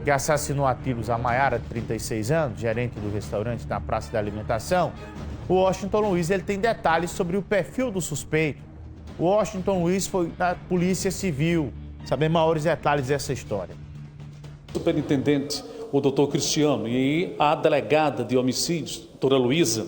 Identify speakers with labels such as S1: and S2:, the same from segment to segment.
S1: que assassinou a tiros a Maiara, de 36 anos, gerente do restaurante na Praça da Alimentação, o Washington Luiz ele tem detalhes sobre o perfil do suspeito. O Washington Luiz foi da Polícia Civil. Saber maiores detalhes dessa história.
S2: Superintendente, o doutor Cristiano, e a delegada de homicídios, doutora Luísa,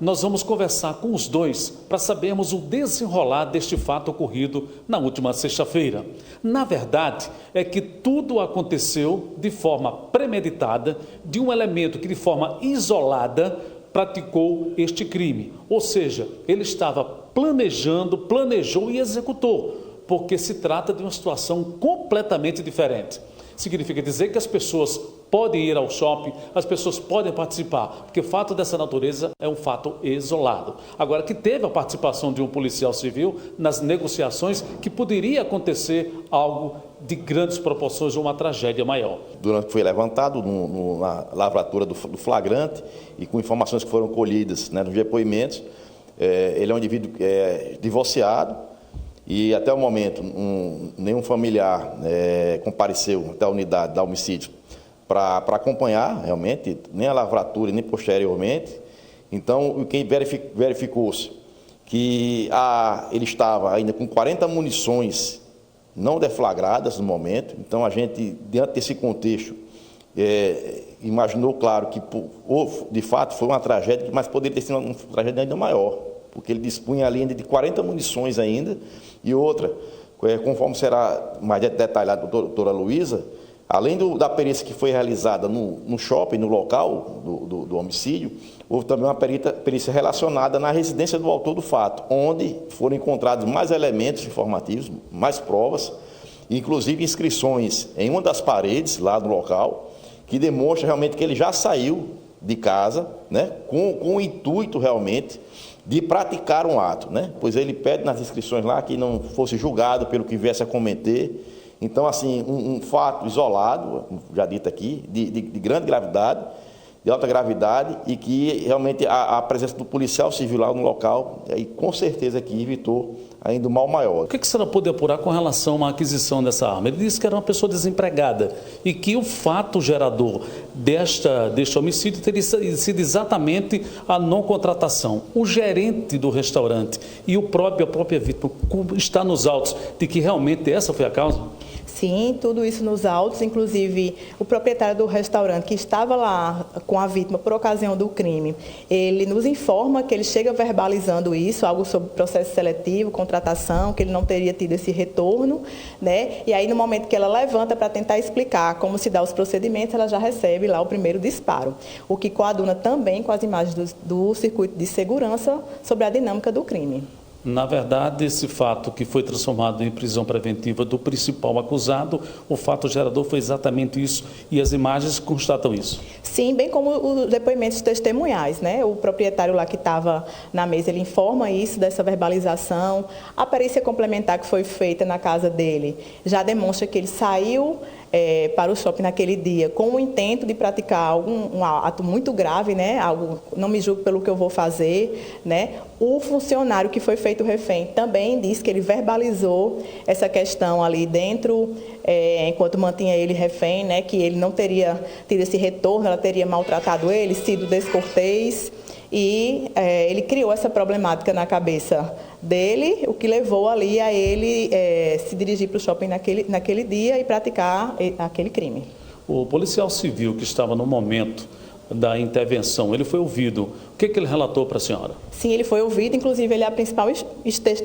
S2: nós vamos conversar com os dois para sabermos o desenrolar deste fato ocorrido na última sexta-feira. Na verdade, é que tudo aconteceu de forma premeditada, de um elemento que de forma isolada praticou este crime. Ou seja, ele estava planejou e executou, porque se trata de uma situação completamente diferente. Significa dizer que as pessoas podem ir ao shopping, as pessoas podem participar, porque o fato dessa natureza é um fato isolado. Agora, que teve a participação de um policial civil nas negociações, que poderia acontecer algo de grandes proporções ou uma tragédia maior.
S3: Durante foi levantado na lavratura do flagrante e com informações que foram colhidas, né, nos depoimentos, ele é um indivíduo divorciado, e até o momento nenhum familiar compareceu até a unidade da homicídio para acompanhar realmente, nem a lavratura, nem posteriormente. Então, quem verificou-se que ele estava ainda com 40 munições não deflagradas no momento. Então, a gente, diante desse contexto, imaginou, claro, que de fato foi uma tragédia, mas poderia ter sido uma tragédia ainda maior, porque ele dispunha ali ainda de 40 munições ainda. E outra, conforme será mais detalhado pela doutora Luísa, além da perícia que foi realizada no shopping, no local do homicídio, houve também uma perícia relacionada na residência do autor do fato, onde foram encontrados mais elementos informativos, mais provas, inclusive inscrições em uma das paredes lá do local, que demonstra realmente que ele já saiu de casa, né, com o intuito realmente de praticar um ato, né? Pois ele pede nas inscrições lá que não fosse julgado pelo que viesse a cometer. Então, assim, um fato isolado, já dito aqui, de grande gravidade, de alta gravidade, e que realmente a presença do policial civil lá no local, aí, com certeza que evitou ainda um mal maior.
S2: O que a senhora pôde apurar com relação à aquisição dessa arma? Ele disse que era uma pessoa desempregada e que o fato gerador deste homicídio teria sido exatamente a não contratação. O gerente do restaurante e a própria vítima está nos autos de que realmente essa foi a causa?
S4: Sim, tudo isso nos autos, inclusive o proprietário do restaurante que estava lá com a vítima por ocasião do crime, ele nos informa que ele chega verbalizando isso, algo sobre processo seletivo, contratação, que ele não teria tido esse retorno, né? E aí no momento que ela levanta para tentar explicar como se dá os procedimentos, ela já recebe lá o primeiro disparo, o que coaduna também com as imagens do circuito de segurança sobre a dinâmica do crime.
S2: Na verdade, esse fato que foi transformado em prisão preventiva do principal acusado, o fato gerador foi exatamente isso e as imagens constatam isso.
S4: Sim, bem como os depoimentos testemunhais, né? O proprietário lá que estava na mesa, ele informa isso, dessa verbalização. A perícia complementar que foi feita na casa dele já demonstra que ele saiu para o shopping naquele dia com o intento de praticar um ato muito grave, né? Algo, não me julgo pelo que eu vou fazer, né? O funcionário que foi feito refém também disse que ele verbalizou essa questão ali dentro, enquanto mantinha ele refém, né? Que ele não teria tido esse retorno, ela teria maltratado ele, sido descortês. E ele criou essa problemática na cabeça dele, o que levou ali a ele se dirigir para o shopping naquele dia e praticar aquele crime.
S2: O policial civil que estava no momento da intervenção, ele foi ouvido. O que ele relatou para a senhora?
S4: Sim, ele foi ouvido, inclusive ele é a principal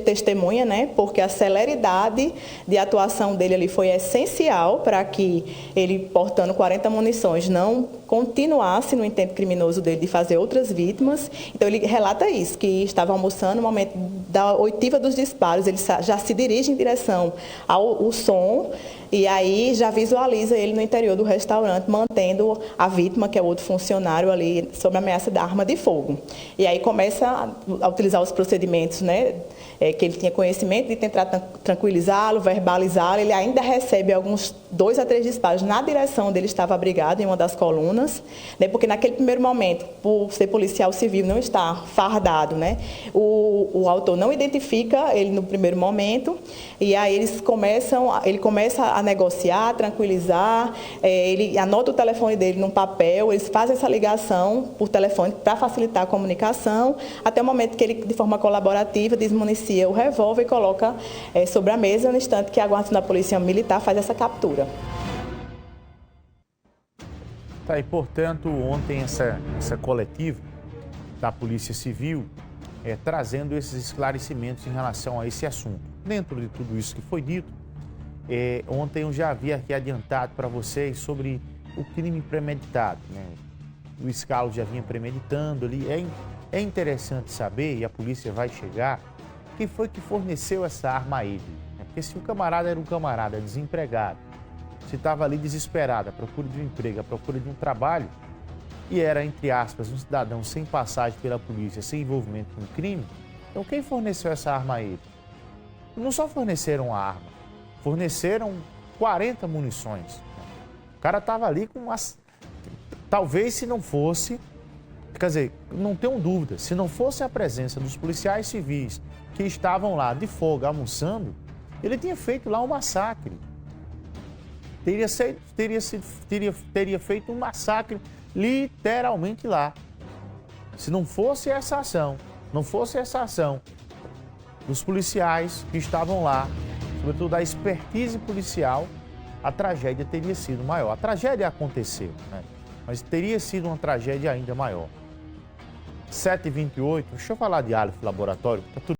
S4: testemunha, né? Porque a celeridade de atuação dele ali foi essencial para que ele, portando 40 munições, não continuasse no intento criminoso dele de fazer outras vítimas. Então ele relata isso, que estava almoçando no momento da oitiva dos disparos, ele já se dirige em direção ao som e aí já visualiza ele no interior do restaurante, mantendo a vítima, que é outro funcionário ali, sob a ameaça da arma de fogo. E aí começa a utilizar os procedimentos, né, que ele tinha conhecimento de tentar tranquilizá-lo, verbalizá-lo. Ele ainda recebe alguns 2 a 3 disparos na direção onde ele estava abrigado, em uma das colunas, né? Porque naquele primeiro momento, por ser policial civil, não estar fardado, né? O autor não identifica ele no primeiro momento, e aí ele começa a negociar, a tranquilizar, ele anota o telefone dele num papel, eles fazem essa ligação por telefone para facilitar a comunicação, até o momento que ele, de forma colaborativa, desmunicia o revólver e coloca sobre a mesa, no instante que a guarda da Polícia Militar faz essa captura.
S1: Tá, e portanto, ontem essa coletiva da Polícia Civil trazendo esses esclarecimentos em relação a esse assunto. Dentro de tudo isso que foi dito, ontem eu já havia aqui adiantado para vocês sobre o crime premeditado, né? O Scalo já vinha premeditando ali. É interessante saber, e a polícia vai chegar, quem foi que forneceu essa arma a ele. Porque se o camarada era um camarada desempregado, se estava ali desesperado, à procura de um emprego, à procura de um trabalho, e era, entre aspas, um cidadão sem passagem pela polícia, sem envolvimento com crime, então quem forneceu essa arma a ele? Não só forneceram a arma, forneceram 40 munições. O cara estava ali com umas... Talvez se não fosse, quer dizer, não tenho dúvida, se não fosse a presença dos policiais civis que estavam lá de folga almoçando, ele tinha feito lá um massacre. Teria feito um massacre literalmente lá. Se não fosse essa ação, dos policiais que estavam lá, sobretudo da expertise policial, a tragédia teria sido maior. A tragédia aconteceu, né? Mas teria sido uma tragédia ainda maior. 7h28, deixa eu falar de Aleph Laboratório, tá tudo